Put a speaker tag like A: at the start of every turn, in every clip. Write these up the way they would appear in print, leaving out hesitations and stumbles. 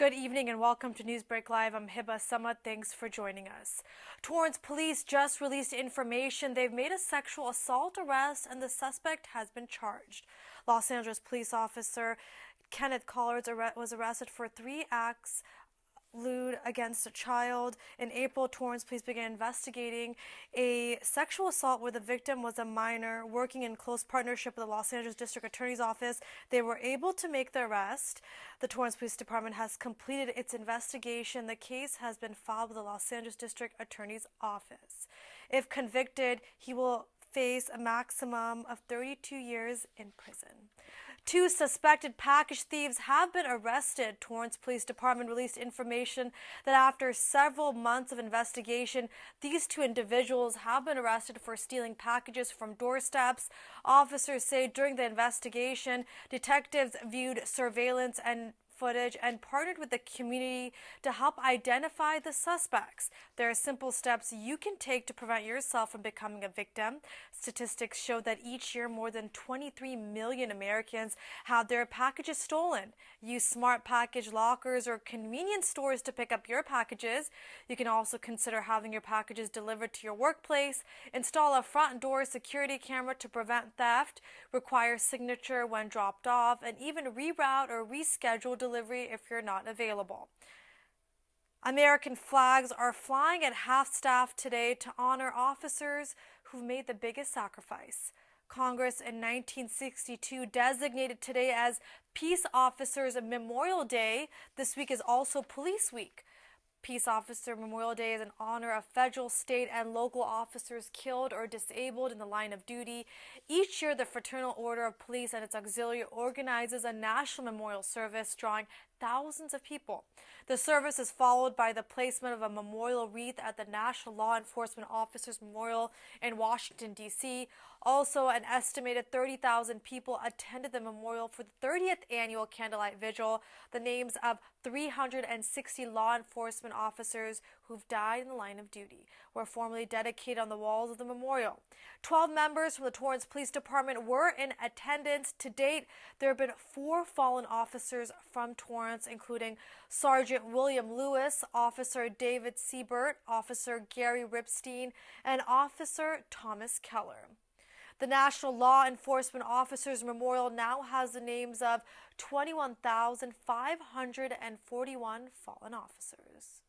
A: Good evening and welcome to NEWSBREAK Live. I'm Hiba Samad. Thanks for joining us. Torrance police just released information they've made a sexual assault arrest and the suspect has been charged. Los Angeles police officer Kenneth Collards was arrested for 3 acts lewd against a child. In April, Torrance police began investigating a sexual assault where the victim was a minor. Working in close partnership with the Los Angeles District Attorney's Office, they were able to make the arrest. The Torrance Police Department has completed its investigation. The case has been filed with the Los Angeles District Attorney's Office. If convicted, he will face a maximum of 32 years in prison. 2 suspected package thieves have been arrested. Torrance Police Department released information that after several months of investigation, these 2 individuals have been arrested for stealing packages from doorsteps. Officers say during the investigation, detectives viewed surveillance and footage and partnered with the community to help identify the suspects. There are simple steps you can take to prevent yourself from becoming a victim. Statistics show that each year more than 23 million Americans have their packages stolen. Use smart package lockers or convenience stores to pick up your packages. You can also consider having your packages delivered to your workplace. Install a front door security camera to prevent theft. Require signature when dropped off, and even reroute or reschedule delivery if you're not available. American flags are flying at half-staff today to honor officers who've made the biggest sacrifice. Congress in 1962 designated today as Peace Officers Memorial Day. This week is also Police Week. Peace Officer Memorial Day is in honor of federal, state, and local officers killed or disabled in the line of duty. Each year, the Fraternal Order of Police and its auxiliary organizes a national memorial service drawing thousands of people. The service is followed by the placement of a memorial wreath at the National Law Enforcement Officers Memorial in Washington, D.C. Also, an estimated 30,000 people attended the memorial for the 30th annual Candlelight Vigil. The names of 360 law enforcement officers who've died in the line of duty were formally dedicated on the walls of the memorial. 12 members from the Torrance Police Department were in attendance. To date, there have been 4 fallen officers from Torrance, including Sergeant William Lewis, Officer David Siebert, Officer Gary Ripstein, and Officer Thomas Keller. The National Law Enforcement Officers Memorial now has the names of 21,541 fallen officers.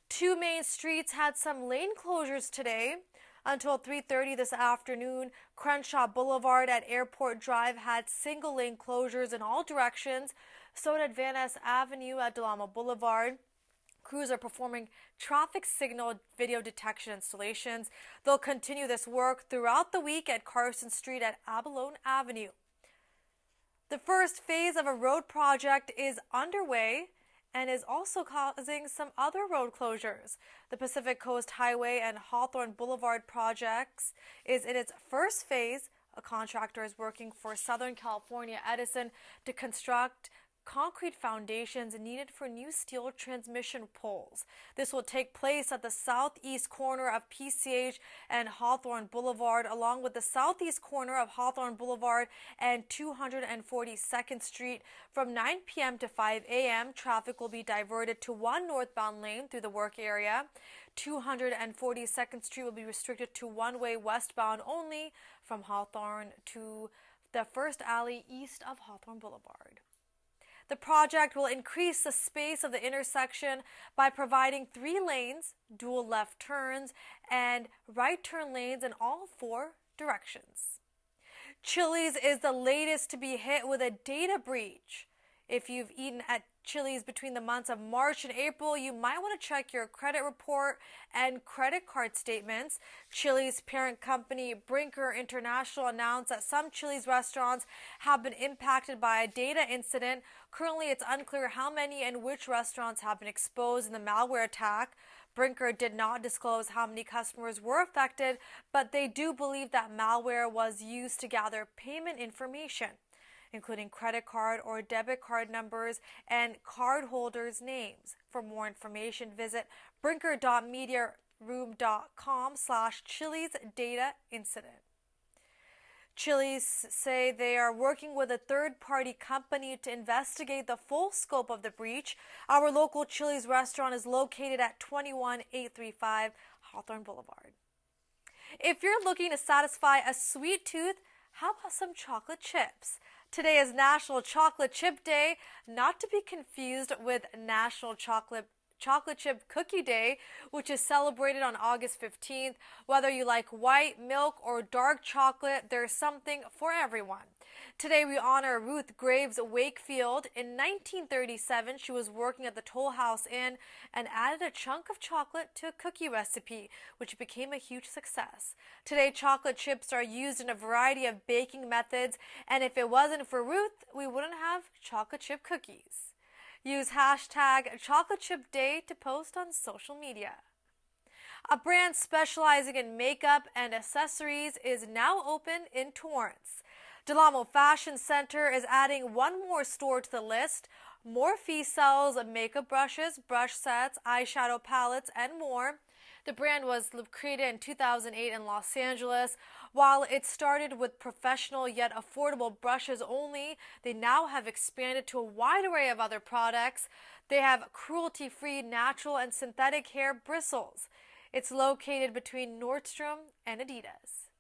A: 2 main streets had some lane closures today. Until 3:30 this afternoon, Crenshaw Boulevard at Airport Drive had single lane closures in all directions. So did Van Ness Avenue at Del Amo Boulevard. Crews are performing traffic signal video detection installations. They'll continue this work throughout the week at Carson Street at Abalone Avenue. The first phase of a road project is underway and is also causing some other road closures. The Pacific Coast Highway and Hawthorne Boulevard projects is in its first phase. A contractor is working for Southern California Edison to construct concrete foundations needed for new steel transmission poles. This will take place at the southeast corner of PCH and Hawthorne Boulevard, along with the southeast corner of Hawthorne Boulevard and 242nd Street. From 9 p.m. to 5 a.m., traffic will be diverted to one northbound lane through the work area. 242nd Street will be restricted to one-way westbound only from Hawthorne to the first alley east of Hawthorne Boulevard. The project will increase the space of the intersection by providing 3 lanes, dual left turns, and right turn lanes in all 4 directions. Chili's is the latest to be hit with a data breach. If you've eaten at Chili's between the months of March and April, you might want to check your credit report and credit card statements. Chili's parent company, Brinker International, announced that some Chili's restaurants have been impacted by a data incident. Currently, it's unclear how many and which restaurants have been exposed in the malware attack. Brinker did not disclose how many customers were affected, but they do believe that malware was used to gather payment information, including credit card or debit card numbers and cardholders' names. For more information, visit brinker.mediaroom.com/Chili's data incident. Chili's say they are working with a third-party company to investigate the full scope of the breach. Our local Chili's restaurant is located at 21835 Hawthorne Boulevard. If you're looking to satisfy a sweet tooth, how about some chocolate chips? Today is National Chocolate Chip Day, not to be confused with National Chocolate Chip Cookie Day, which is celebrated on August 15th. Whether you like white, milk, or dark chocolate, there's something for everyone. Today we honor Ruth Graves Wakefield. In 1937, she was working at the Toll House Inn and added a chunk of chocolate to a cookie recipe, which became a huge success. Today, chocolate chips are used in a variety of baking methods, and if it wasn't for Ruth, we wouldn't have chocolate chip cookies. Use hashtag Chocolate Chip Day to post on social media. A brand specializing in makeup and accessories is now open in Torrance. Del Amo Fashion Center is adding one more store to the list. Morphe sells makeup brushes, brush sets, eyeshadow palettes, and more. The brand was created in 2008 in Los Angeles. While it started with professional yet affordable brushes only, they now have expanded to a wide array of other products. They have cruelty-free natural and synthetic hair bristles. It's located between Nordstrom and Adidas.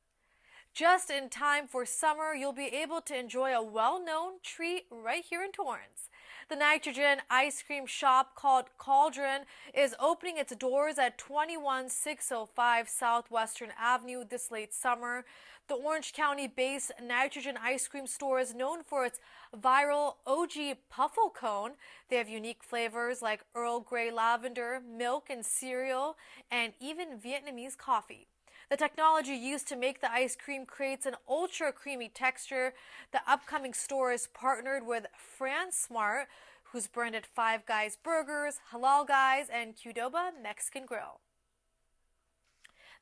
A: Just in time for summer, you'll be able to enjoy a well-known treat right here in Torrance. The nitrogen ice cream shop called Caldron is opening its doors at 21605 Southwestern Avenue this late summer. The Orange County-based nitrogen ice cream store is known for its viral OG Puffle Cone. They have unique flavors like Earl Grey lavender, milk and cereal, and even Vietnamese coffee. The technology used to make the ice cream creates an ultra creamy texture. The upcoming store is partnered with France Smart, who's branded Five Guys Burgers, Halal Guys, and Qdoba Mexican Grill.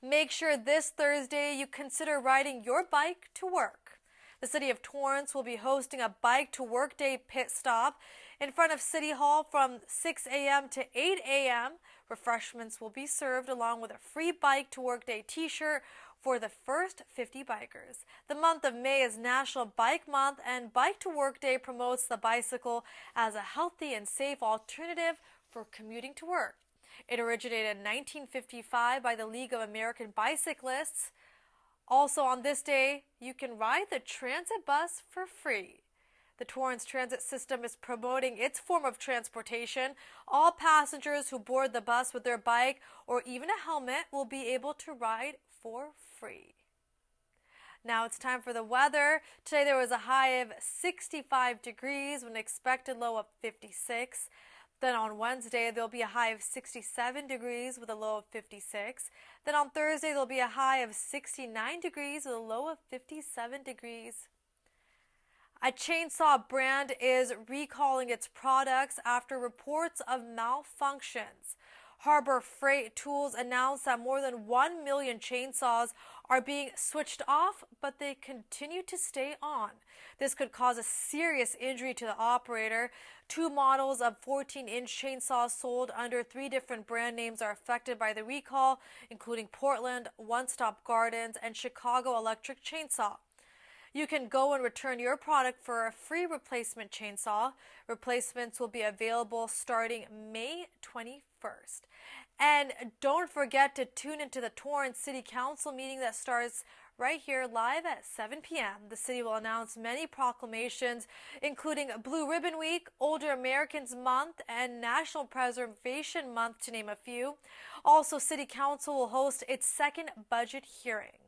A: Make sure this Thursday you consider riding your bike to work. The city of Torrance will be hosting a Bike to Work Day pit stop in front of City Hall from 6 a.m. to 8 a.m. Refreshments will be served along with a free Bike to Work Day t-shirt for the first 50 bikers. The month of May is National Bike Month, and Bike to Work Day promotes the bicycle as a healthy and safe alternative for commuting to work. It originated in 1955 by the League of American Bicyclists. Also on this day, you can ride the transit bus for free. The Torrance Transit System is promoting its form of transportation. All passengers who board the bus with their bike or even a helmet will be able to ride for free. Now it's time for the weather. Today there was a high of 65 degrees with an expected low of 56. Then on Wednesday, there'll be a high of 67 degrees with a low of 56. Then on Thursday, there'll be a high of 69 degrees with a low of 57 degrees. A chainsaw brand is recalling its products after reports of malfunctions. Harbor Freight Tools announced that more than 1 million chainsaws are being switched off, but they continue to stay on. This could cause a serious injury to the operator. 2 models of 14-inch chainsaws sold under 3 different brand names are affected by the recall, including Portland, One Stop Gardens, and Chicago Electric Chainsaw. You can go and return your product for a free replacement chainsaw. Replacements will be available starting May 21st. And don't forget to tune into the Torrance City Council meeting that starts right here live at 7 p.m. The city will announce many proclamations, including Blue Ribbon Week, Older Americans Month, and National Preservation Month, to name a few. Also, City Council will host its second budget hearing.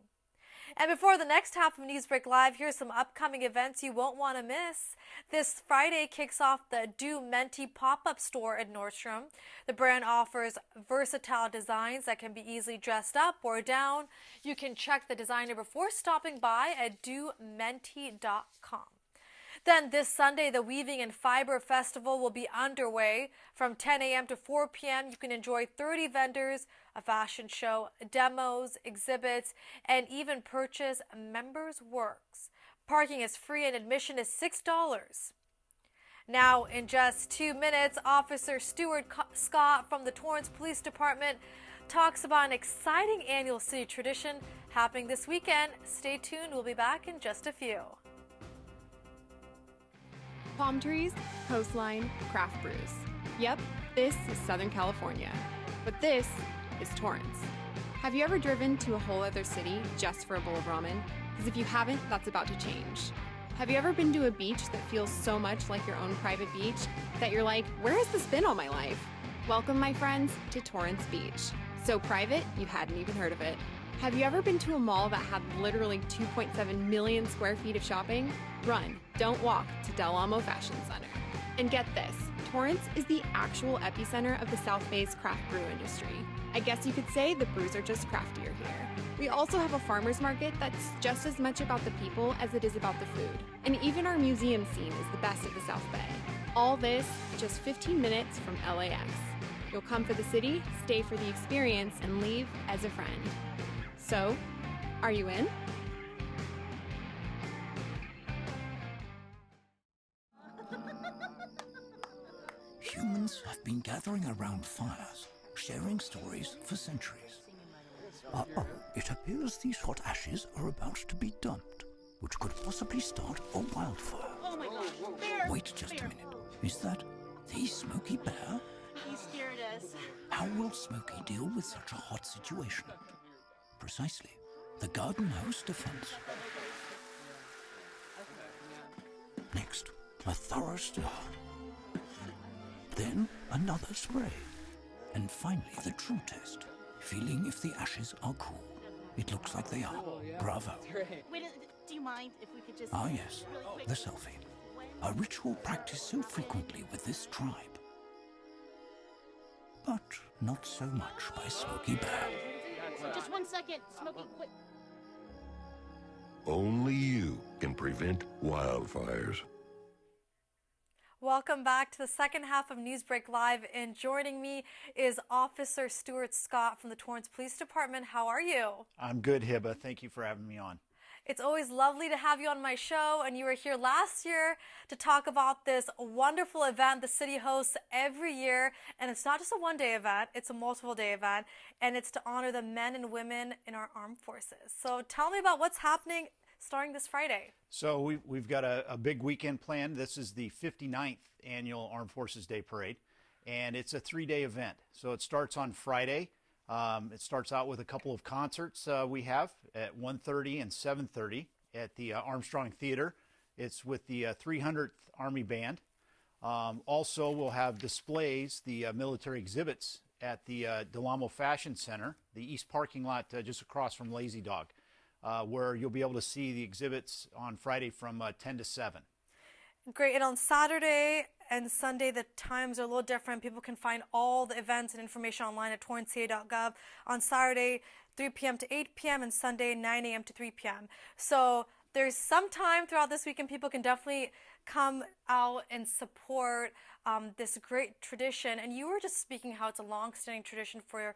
A: And before the next half of NEWSBREAK Live, here's some upcoming events you won't want to miss. This Friday kicks off the Do Menti pop-up store at Nordstrom. The brand offers versatile designs that can be easily dressed up or down. You can check the designer before stopping by at domenti.com. Then this Sunday, the Weaving and Fiber Festival will be underway. From 10 a.m. to 4 p.m., you can enjoy 30 vendors, a fashion show, demos, exhibits, and even purchase members' works. Parking is free and admission is $6. Now, in just 2 minutes, Officer Stuart Scott from the Torrance Police Department talks about an exciting annual city tradition happening this weekend. Stay tuned, we'll be back in just a few.
B: Palm trees, coastline, craft brews. Yep, this is Southern California. But this is Torrance. Have you ever driven to a whole other city just for a bowl of ramen? Because if you haven't, that's about to change. Have you ever been to a beach that feels so much like your own private beach that you're like, where has this been all my life? Welcome, my friends, to Torrance Beach. So private, you hadn't even heard of it. Have you ever been to a mall that had literally 2.7 million square feet of shopping? Run, don't walk to Del Amo Fashion Center. And get this, Torrance is the actual epicenter of the South Bay's craft brew industry. I guess you could say the brews are just craftier here. We also have a farmer's market that's just as much about the people as it is about the food. And even our museum scene is the best of the South Bay. All this just 15 minutes from LAX. You'll come for the city, stay for the experience, and leave as a friend. So, are you in?
C: Humans have been gathering around fires, sharing stories for centuries. Uh-oh, it appears these hot ashes are about to be dumped, which could possibly start a wildfire.
D: Oh my gosh, bear!
C: Wait just a minute. Is that the Smoky Bear?
D: He scared us.
C: How will Smoky deal with such a hot situation? Precisely. The garden hose defense. Next, a thorough stir. Then another spray. And finally, the true test. Feeling if the ashes are cool. It looks like they are. Bravo.
D: Wait, do you mind if we could just...
C: Ah yes,
D: really quick?
C: the selfie. A ritual practiced so frequently with this tribe. But not so much by Smoky Bear.
D: Just 1 second, Smokey, quick.
E: Only you can prevent wildfires.
A: Welcome back to the second half of NEWSBREAK Live, and joining me is Officer Stuart Scott from the Torrance Police Department. How are you?
F: I'm good, Hiba. Thank you for having me on.
A: It's always lovely to have you on my show, and you were here last year to talk about this wonderful event the city hosts every year. And it's not just a one-day event, it's a multiple-day event, and it's to honor the men and women in our armed forces. So tell me about what's happening starting this Friday.
F: So we've got a big weekend planned. This is the 59th Annual Armed Forces Day Parade, and it's a 3-day event. So it starts on Friday. It starts out with a couple of concerts we have at 1:30 and 7:30 at the Armstrong Theater. It's with the 300th Army Band. Also, we'll have displays, the military exhibits at the Del Amo Fashion Center, the east parking lot just across from Lazy Dog, where you'll be able to see the exhibits on Friday from 10 to 7.
A: Great. And on Saturday and Sunday, the times are a little different. People can find all the events and information online at torranceca.gov. On Saturday, 3 p.m. to 8 p.m. and Sunday, 9 a.m. to 3 p.m. So there's some time throughout this weekend people can definitely come out and support this great tradition. And you were just speaking how it's a long-standing tradition for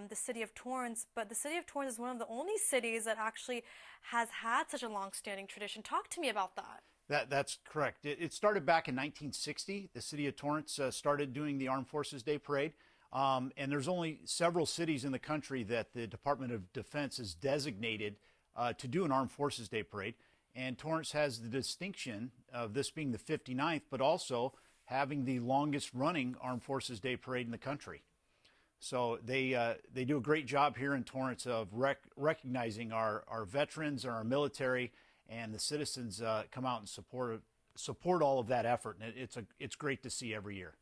A: the city of Torrance, but the city of Torrance is one of the only cities that actually has had such a long-standing tradition. Talk to me about that.
F: That's correct. It started back in 1960. The city of Torrance started doing the Armed Forces Day Parade. And there's only several cities in the country that the Department of Defense has designated to do an Armed Forces Day Parade. And Torrance has the distinction of this being the 59th, but also having the longest running Armed Forces Day Parade in the country. So they do a great job here in Torrance of recognizing our veterans, our military, and the citizens come out and support all of that effort. And it's great to see every year.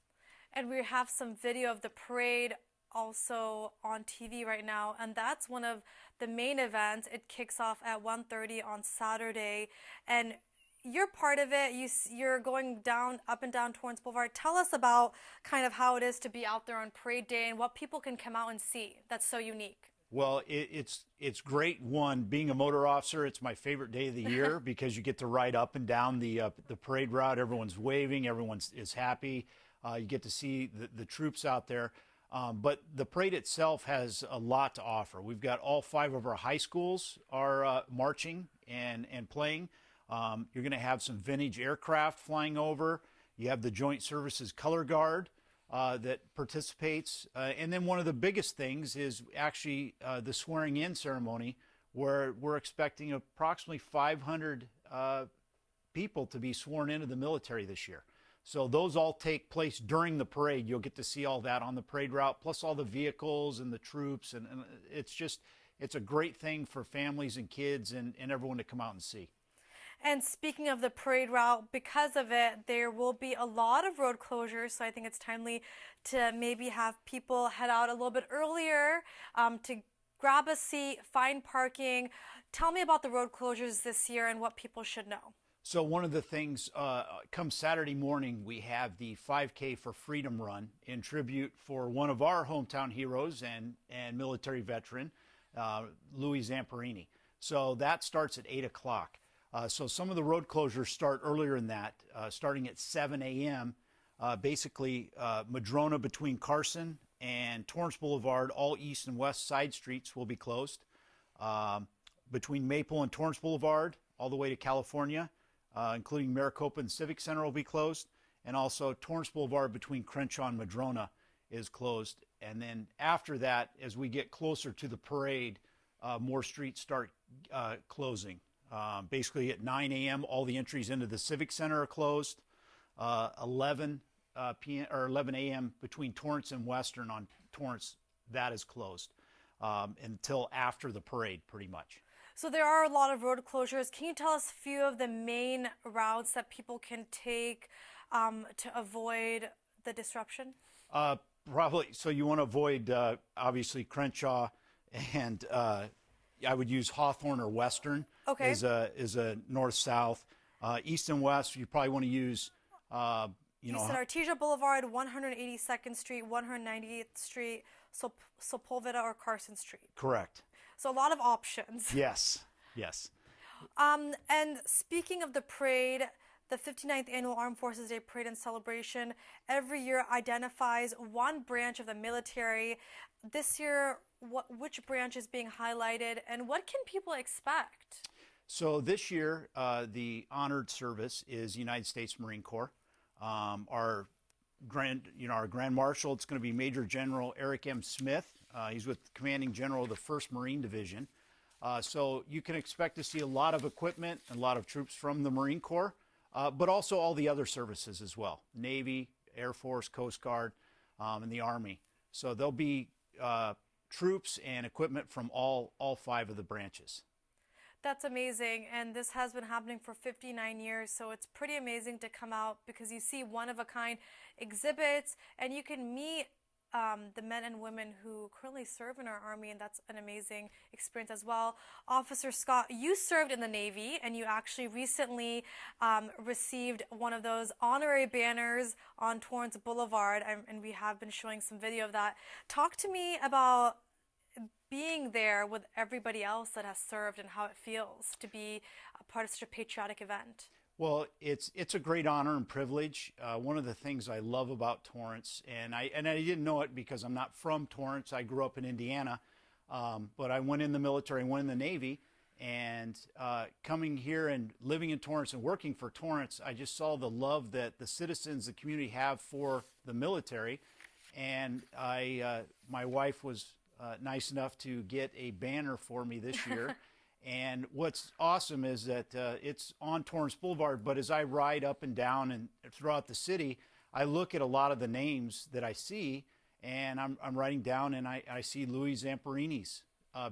A: And we have some video of the parade also on TV right now, and that's one of the main events. It kicks off at 1:30 on Saturday, and you're part of it. You're going up and down Torrance Boulevard. Tell us about kind of how it is to be out there on parade day and what people can come out and see that's so unique.
F: Well, it's great. One, being a motor officer, it's my favorite day of the year because you get to ride up and down the parade route. Everyone's waving, everyone is happy. You get to see the troops out there. But the parade itself has a lot to offer. We've got all 5 of our high schools are marching and playing. You're going to have some vintage aircraft flying over. You have the Joint Services Color Guard that participates. And then one of the biggest things is actually the swearing in ceremony where we're expecting approximately 500 people to be sworn into the military this year. So those all take place during the parade. You'll get to see all that on the parade route, plus all the vehicles and the troops. And it's a great thing for families and kids and everyone to come out and see.
A: And speaking of the parade route, because of it, there will be a lot of road closures. So I think it's timely to maybe have people head out a little bit earlier to grab a seat, find parking. Tell me about the road closures this year and what people should know.
F: So one of the things, come Saturday morning, we have the 5K for Freedom Run in tribute for one of our hometown heroes and military veteran, Louis Zamperini. So that starts at 8 o'clock. So some of the road closures start earlier than that, starting at 7 a.m. Basically, Madrona between Carson and Torrance Boulevard, all east and west side streets will be closed. Between Maple and Torrance Boulevard, all the way to California, including Maricopa and Civic Center will be closed. And also Torrance Boulevard between Crenshaw and Madrona is closed. And then after that, as we get closer to the parade, more streets start closing. Basically at 9 a.m., all the entries into the Civic Center are closed. 11 p.m. or 11 a.m. between Torrance and Western on Torrance, that is closed until after the parade, pretty much.
A: So there are a lot of road closures. Can you tell us a few of the main routes that people can take to avoid the disruption?
F: Probably. So you want to avoid, obviously, Crenshaw, and I would use Hawthorne or Western as a north-south. East and west, you probably want to use,
A: You said Artesia Boulevard, 182nd Street, 198th Street, Sepulveda or Carson Street.
F: Correct.
A: So a lot of options.
F: Yes, yes.
A: And speaking of the parade, the 59th Annual Armed Forces Day Parade and Celebration every year identifies one branch of the military. This year, which branch is being highlighted and what can people expect?
F: So this year, the honored service is United States Marine Corps. Our Grand Marshal, it's going to be Major General Eric M. Smith. He's with Commanding General of the 1st Marine Division. So you can expect to see a lot of equipment and a lot of troops from the Marine Corps, but also all the other services as well, Navy, Air Force, Coast Guard, and the Army. So there'll be troops and equipment from all 5 of the branches.
A: That's amazing, and this has been happening for 59 years, so it's pretty amazing to come out because you see one-of-a-kind exhibits, and you can meet the men and women who currently serve in our Army, and that's an amazing experience as well. Officer Scott, you served in the Navy, and you actually recently received one of those honorary banners on Torrance Boulevard, and we have been showing some video of that. Talk to me about being there with everybody else that has served and how it feels to be a part of such a patriotic event.
F: Well, it's a great honor and privilege. One of the things I love about Torrance, and I didn't know it because I'm not from Torrance. I grew up in Indiana, but I went in the military, went in the Navy, and coming here and living in Torrance and working for Torrance, I just saw the love that the citizens, the community have for the military, and my wife was nice enough to get a banner for me this year. And what's awesome is that it's on Torrance Boulevard, but as I ride up and down and throughout the city, I look at a lot of the names that I see, and I'm writing down, and I see Louis Zamperini's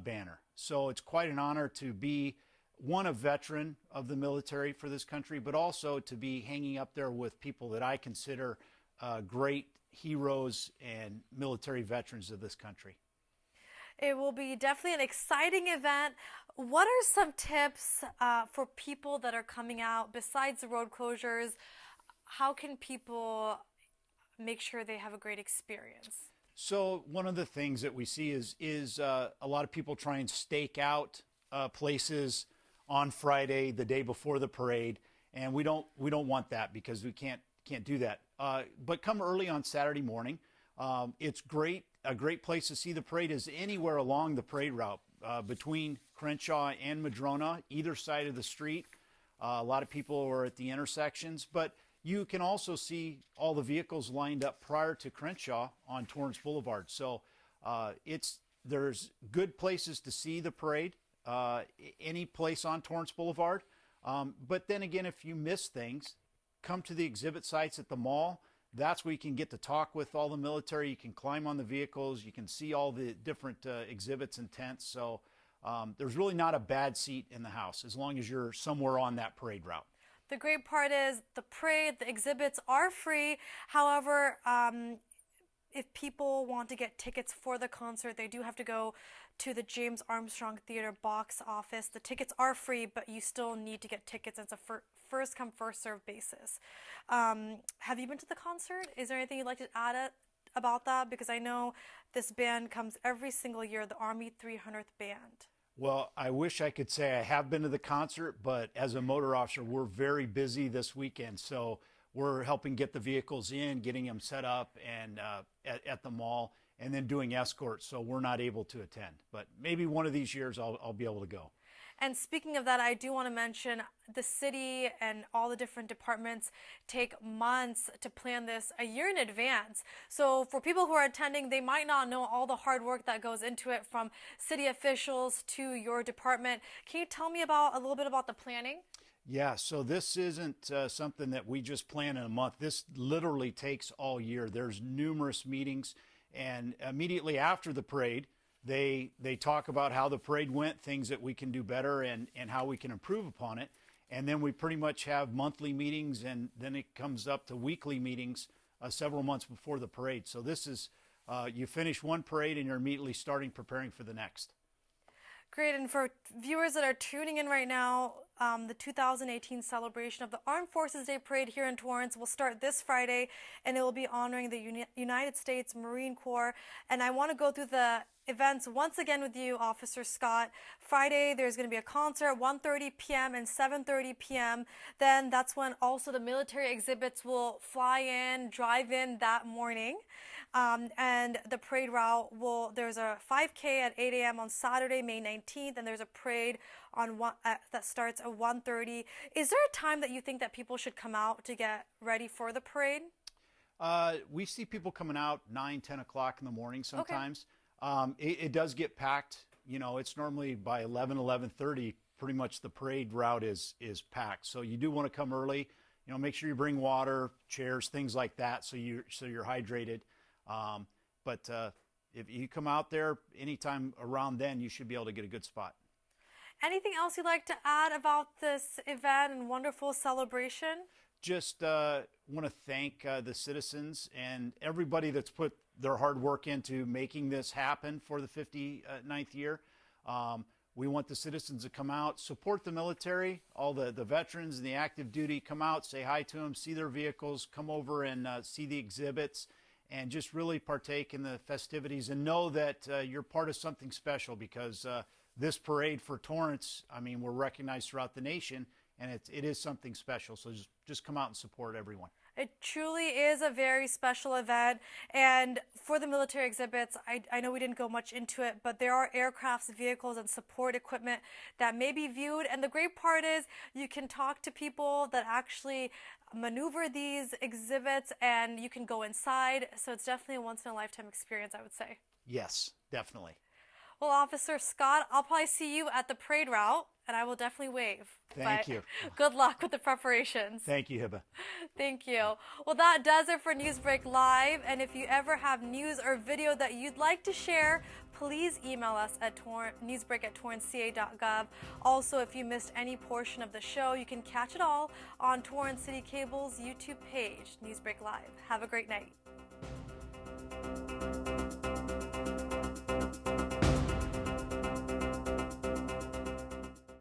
F: banner. So it's quite an honor to be, one, a veteran of the military for this country, but also to be hanging up there with people that I consider great heroes and military veterans of this country.
A: It will be definitely an exciting event. What are some tips for people that are coming out besides the road closures? How can people make sure they have a great experience?
F: So one of the things that we see is a lot of people try and stake out places on Friday, the day before the parade, and we don't want that because we can't do that. But come early on Saturday morning. It's great. A great place to see the parade is anywhere along the parade route between Crenshaw and Madrona, either side of the street. A lot of people are at the intersections, but you can also see all the vehicles lined up prior to Crenshaw on Torrance Boulevard. So there's good places to see the parade. any place on Torrance Boulevard. But then again, if you miss things, come to the exhibit sites at the mall. That's where you can get to talk with all the military. You can climb on the vehicles. You can see all the different exhibits and tents. So there's really not a bad seat in the house as long as you're somewhere on that parade route.
A: The great part is the parade, the exhibits are free. However, if people want to get tickets for the concert, they do have to go to the James Armstrong Theater box office. The tickets are free, but you still need to get tickets. It's a first come, first served basis. Have you been to the concert? Is there anything you'd like to add about that? Because I know this band comes every single year, the Army 300th Band.
F: Well, I wish I could say I have been to the concert, but as a motor officer, we're very busy this weekend. So we're helping get the vehicles in, getting them set up and at the mall, and then doing escorts. So we're not able to attend. But maybe one of these years I'll be able to go.
A: And speaking of that, I do want to mention the city and all the different departments take months to plan this, a year in advance. So for people who are attending, they might not know all the hard work that goes into it, from city officials to your department. Can you tell me a little bit about the planning?
F: Yeah, so this isn't something that we just plan in a month. This literally takes all year. There's numerous meetings, and immediately after the parade, they talk about how the parade went, things that we can do better, and how we can improve upon it. And then we pretty much have monthly meetings, and then it comes up to weekly meetings several months before the parade. So this is, you finish one parade and you're immediately preparing for the next.
A: Great, and for viewers that are tuning in right now, the 2018 celebration of the Armed Forces Day Parade here in Torrance will start this Friday, and it will be honoring the United States Marine Corps. And I want to go through the events once again with you, Officer Scott. Friday, there's going to be a concert, 1:30 p.m. and 7:30 p.m. Then that's when also the military exhibits will fly in, drive in that morning. And the parade route there's a 5K at 8 a.m. on Saturday, May 19th, and there's a parade that starts at 1:30. Is there a time that you think that people should come out to get ready for the parade?
F: We see people coming out 9, 10 o'clock in the morning sometimes. Okay. It does get packed. You know, it's normally by 11:30, pretty much the parade route is packed. So you do want to come early. You know, make sure you bring water, chairs, things like that, so you're hydrated. But if you come out there anytime around then, you should be able to get a good spot.
A: Anything else you'd like to add about this event and wonderful celebration?
F: Just want to thank the citizens and everybody that's put their hard work into making this happen for the 59th year. We want the citizens to come out, support the military, all the veterans and the active duty. Come out, say hi to them, see their vehicles, come over and see the exhibits, and just really partake in the festivities and know that you're part of something special, because this parade for Torrance, I mean, we're recognized throughout the nation, and it is something special. So just come out and support everyone.
A: It truly is a very special event. And for the military exhibits, I know we didn't go much into it, but there are aircrafts, vehicles, and support equipment that may be viewed. And the great part is you can talk to people that actually maneuver these exhibits, and you can go inside. So it's definitely a once-in-a-lifetime experience, I would say.
F: Yes, definitely.
A: Well, Officer Scott, I'll probably see you at the parade route, and I will definitely wave.
F: Thank you.
A: Good luck with the preparations.
F: Thank you, Hiba.
A: Thank you. Well, that does it for NEWSBREAK Live. And if you ever have news or video that you'd like to share, please email us at newsbreak@torranceca.gov. Also, if you missed any portion of the show, you can catch it all on Torrance City Cable's YouTube page, NEWSBREAK Live. Have a great night.